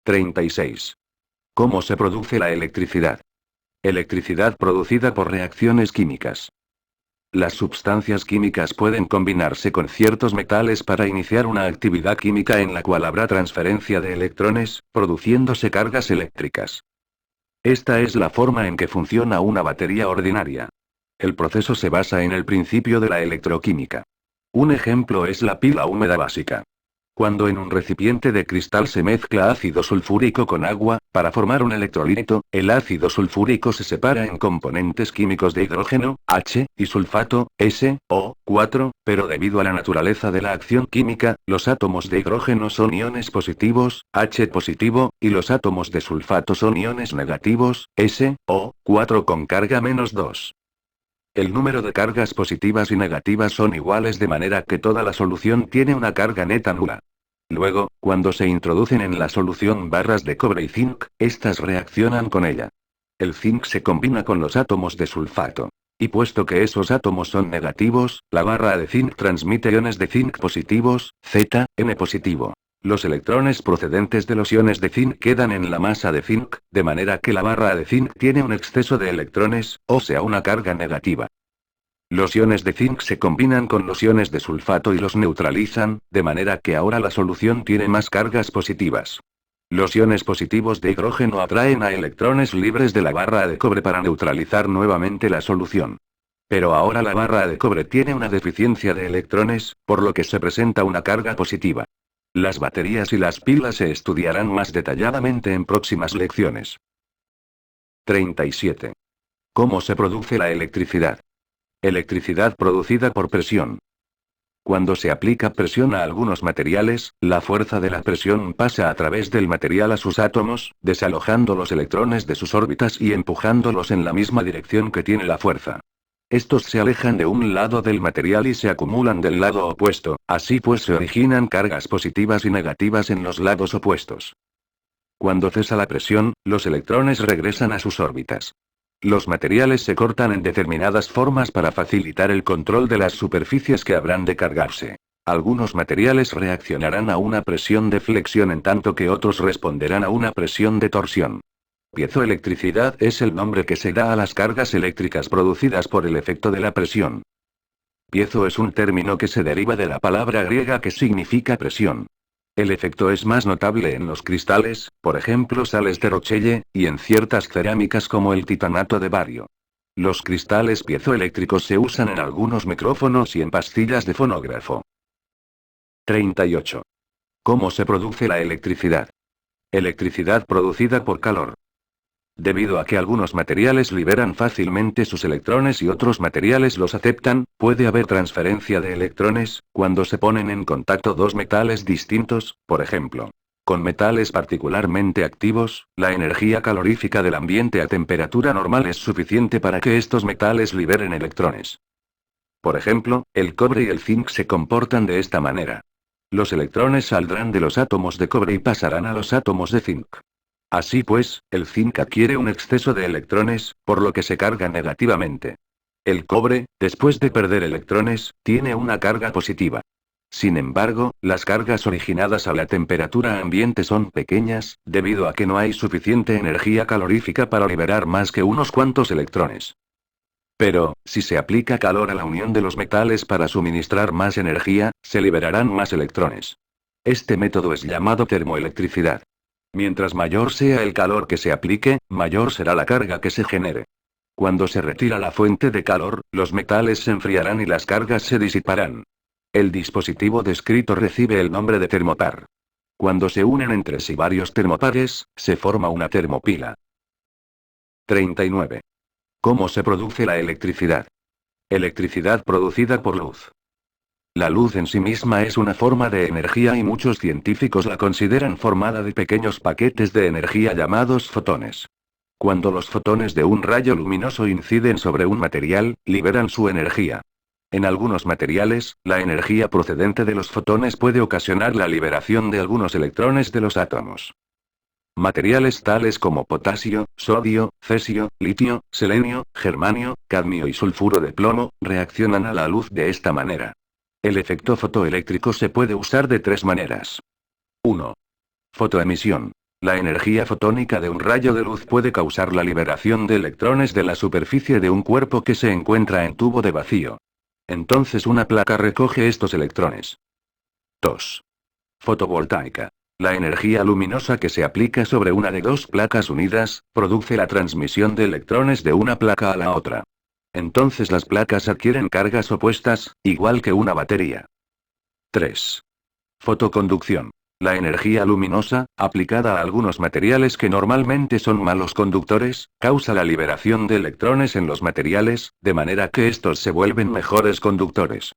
36. ¿Cómo se produce la electricidad? Electricidad producida por reacciones químicas. Las sustancias químicas pueden combinarse con ciertos metales para iniciar una actividad química en la cual habrá transferencia de electrones, produciéndose cargas eléctricas. Esta es la forma en que funciona una batería ordinaria. El proceso se basa en el principio de la electroquímica. Un ejemplo es la pila húmeda básica. Cuando en un recipiente de cristal se mezcla ácido sulfúrico con agua, para formar un electrolito, el ácido sulfúrico se separa en componentes químicos de hidrógeno, H, y sulfato, SO4, pero debido a la naturaleza de la acción química, los átomos de hidrógeno son iones positivos, H positivo, y los átomos de sulfato son iones negativos, SO4 con carga -2. El número de cargas positivas y negativas son iguales de manera que toda la solución tiene una carga neta nula. Luego, cuando se introducen en la solución barras de cobre y zinc, estas reaccionan con ella. El zinc se combina con los átomos de sulfato. Y puesto que esos átomos son negativos, la barra de zinc transmite iones de zinc positivos, Zn positivo. Los electrones procedentes de los iones de zinc quedan en la masa de zinc, de manera que la barra de zinc tiene un exceso de electrones, o sea una carga negativa. Los iones de zinc se combinan con los iones de sulfato y los neutralizan, de manera que ahora la solución tiene más cargas positivas. Los iones positivos de hidrógeno atraen a electrones libres de la barra de cobre para neutralizar nuevamente la solución. Pero ahora la barra de cobre tiene una deficiencia de electrones, por lo que se presenta una carga positiva. Las baterías y las pilas se estudiarán más detalladamente en próximas lecciones. 37. ¿Cómo se produce la electricidad? Electricidad producida por presión. Cuando se aplica presión a algunos materiales, la fuerza de la presión pasa a través del material a sus átomos, desalojando los electrones de sus órbitas y empujándolos en la misma dirección que tiene la fuerza. Estos se alejan de un lado del material y se acumulan del lado opuesto, así pues se originan cargas positivas y negativas en los lados opuestos. Cuando cesa la presión, los electrones regresan a sus órbitas. Los materiales se cortan en determinadas formas para facilitar el control de las superficies que habrán de cargarse. Algunos materiales reaccionarán a una presión de flexión en tanto que otros responderán a una presión de torsión. Piezoelectricidad es el nombre que se da a las cargas eléctricas producidas por el efecto de la presión. Piezo es un término que se deriva de la palabra griega que significa presión. El efecto es más notable en los cristales, por ejemplo sales de Rochelle, y en ciertas cerámicas como el titanato de bario. Los cristales piezoeléctricos se usan en algunos micrófonos y en pastillas de fonógrafo. 38. ¿Cómo se produce la electricidad? Electricidad producida por calor. Debido a que algunos materiales liberan fácilmente sus electrones y otros materiales los aceptan, puede haber transferencia de electrones, cuando se ponen en contacto dos metales distintos, por ejemplo. Con metales particularmente activos, la energía calorífica del ambiente a temperatura normal es suficiente para que estos metales liberen electrones. Por ejemplo, el cobre y el zinc se comportan de esta manera. Los electrones saldrán de los átomos de cobre y pasarán a los átomos de zinc. Así pues, el zinc adquiere un exceso de electrones, por lo que se carga negativamente. El cobre, después de perder electrones, tiene una carga positiva. Sin embargo, las cargas originadas a la temperatura ambiente son pequeñas, debido a que no hay suficiente energía calorífica para liberar más que unos cuantos electrones. Pero, si se aplica calor a la unión de los metales para suministrar más energía, se liberarán más electrones. Este método es llamado termoelectricidad. Mientras mayor sea el calor que se aplique, mayor será la carga que se genere. Cuando se retira la fuente de calor, los metales se enfriarán y las cargas se disiparán. El dispositivo descrito recibe el nombre de termopar. Cuando se unen entre sí varios termopares, se forma una termopila. 39. ¿Cómo se produce la electricidad? Electricidad producida por luz. La luz en sí misma es una forma de energía y muchos científicos la consideran formada de pequeños paquetes de energía llamados fotones. Cuando los fotones de un rayo luminoso inciden sobre un material, liberan su energía. En algunos materiales, la energía procedente de los fotones puede ocasionar la liberación de algunos electrones de los átomos. Materiales tales como potasio, sodio, cesio, litio, selenio, germanio, cadmio y sulfuro de plomo, reaccionan a la luz de esta manera. El efecto fotoeléctrico se puede usar de tres maneras. 1. Fotoemisión. La energía fotónica de un rayo de luz puede causar la liberación de electrones de la superficie de un cuerpo que se encuentra en tubo de vacío. Entonces una placa recoge estos electrones. 2. Fotovoltaica. La energía luminosa que se aplica sobre una de dos placas unidas, produce la transmisión de electrones de una placa a la otra. Entonces las placas adquieren cargas opuestas, igual que una batería. 3. Fotoconducción. La energía luminosa, aplicada a algunos materiales que normalmente son malos conductores, causa la liberación de electrones en los materiales, de manera que estos se vuelven mejores conductores.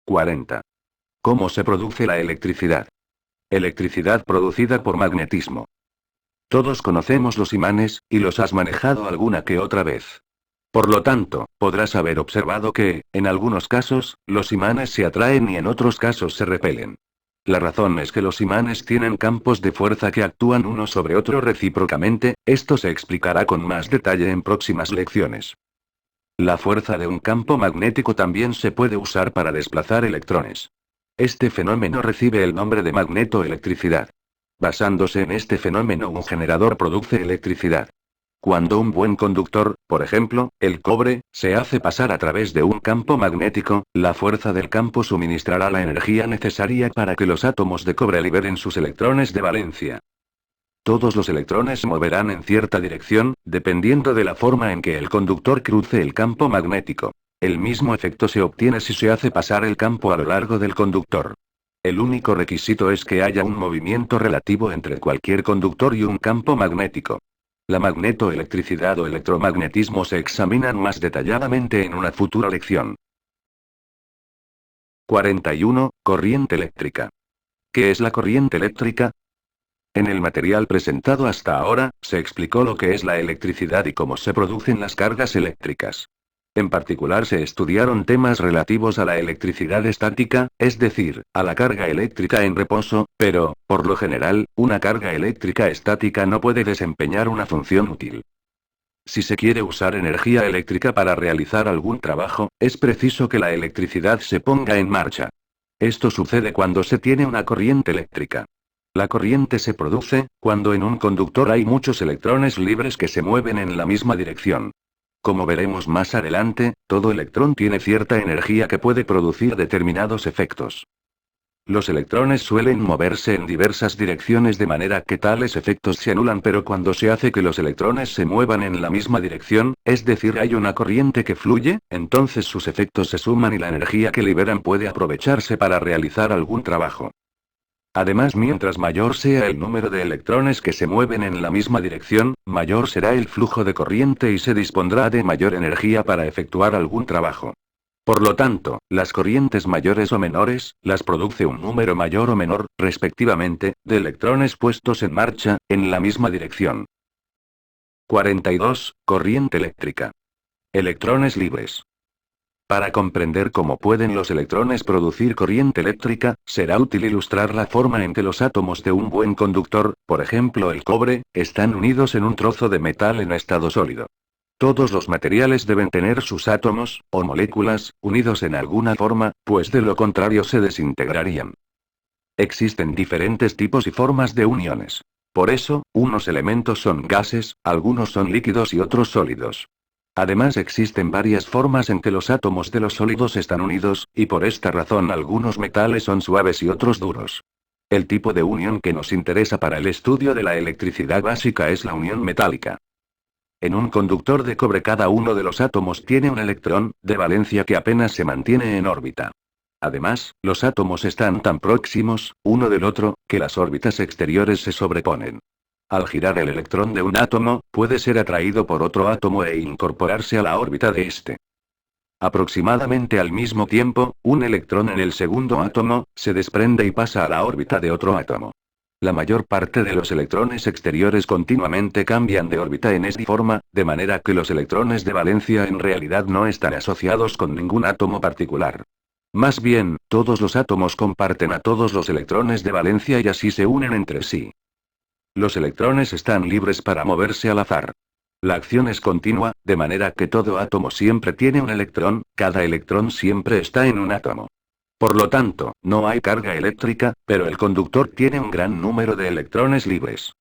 40. ¿Cómo se produce la electricidad? Electricidad producida por magnetismo. Todos conocemos los imanes, y los has manejado alguna que otra vez. Por lo tanto, podrás haber observado que, en algunos casos, los imanes se atraen y en otros casos se repelen. La razón es que los imanes tienen campos de fuerza que actúan uno sobre otro recíprocamente, esto se explicará con más detalle en próximas lecciones. La fuerza de un campo magnético también se puede usar para desplazar electrones. Este fenómeno recibe el nombre de magnetoelectricidad. Basándose en este fenómeno, un generador produce electricidad. Cuando un buen conductor, por ejemplo, el cobre, se hace pasar a través de un campo magnético, la fuerza del campo suministrará la energía necesaria para que los átomos de cobre liberen sus electrones de valencia. Todos los electrones se moverán en cierta dirección, dependiendo de la forma en que el conductor cruce el campo magnético. El mismo efecto se obtiene si se hace pasar el campo a lo largo del conductor. El único requisito es que haya un movimiento relativo entre cualquier conductor y un campo magnético. La magnetoelectricidad o electromagnetismo se examinan más detalladamente en una futura lección. 41. Corriente eléctrica. ¿Qué es la corriente eléctrica? En el material presentado hasta ahora, se explicó lo que es la electricidad y cómo se producen las cargas eléctricas. En particular se estudiaron temas relativos a la electricidad estática, es decir, a la carga eléctrica en reposo, pero, por lo general, una carga eléctrica estática no puede desempeñar una función útil. Si se quiere usar energía eléctrica para realizar algún trabajo, es preciso que la electricidad se ponga en marcha. Esto sucede cuando se tiene una corriente eléctrica. La corriente se produce cuando en un conductor hay muchos electrones libres que se mueven en la misma dirección. Como veremos más adelante, todo electrón tiene cierta energía que puede producir determinados efectos. Los electrones suelen moverse en diversas direcciones de manera que tales efectos se anulan, pero cuando se hace que los electrones se muevan en la misma dirección, es decir, hay una corriente que fluye, entonces sus efectos se suman y la energía que liberan puede aprovecharse para realizar algún trabajo. Además, mientras mayor sea el número de electrones que se mueven en la misma dirección, mayor será el flujo de corriente y se dispondrá de mayor energía para efectuar algún trabajo. Por lo tanto, las corrientes mayores o menores, las produce un número mayor o menor, respectivamente, de electrones puestos en marcha, en la misma dirección. 42. Corriente eléctrica. Electrones libres. Para comprender cómo pueden los electrones producir corriente eléctrica, será útil ilustrar la forma en que los átomos de un buen conductor, por ejemplo el cobre, están unidos en un trozo de metal en estado sólido. Todos los materiales deben tener sus átomos, o moléculas, unidos en alguna forma, pues de lo contrario se desintegrarían. Existen diferentes tipos y formas de uniones. Por eso, unos elementos son gases, algunos son líquidos y otros sólidos. Además existen varias formas en que los átomos de los sólidos están unidos, y por esta razón algunos metales son suaves y otros duros. El tipo de unión que nos interesa para el estudio de la electricidad básica es la unión metálica. En un conductor de cobre cada uno de los átomos tiene un electrón, de valencia que apenas se mantiene en órbita. Además, los átomos están tan próximos, uno del otro, que las órbitas exteriores se sobreponen. Al girar el electrón de un átomo, puede ser atraído por otro átomo e incorporarse a la órbita de este. Aproximadamente al mismo tiempo, un electrón en el segundo átomo, se desprende y pasa a la órbita de otro átomo. La mayor parte de los electrones exteriores continuamente cambian de órbita en esta forma, de manera que los electrones de valencia en realidad no están asociados con ningún átomo particular. Más bien, todos los átomos comparten a todos los electrones de valencia y así se unen entre sí. Los electrones están libres para moverse al azar. La acción es continua, de manera que todo átomo siempre tiene un electrón, cada electrón siempre está en un átomo. Por lo tanto, no hay carga eléctrica, pero el conductor tiene un gran número de electrones libres.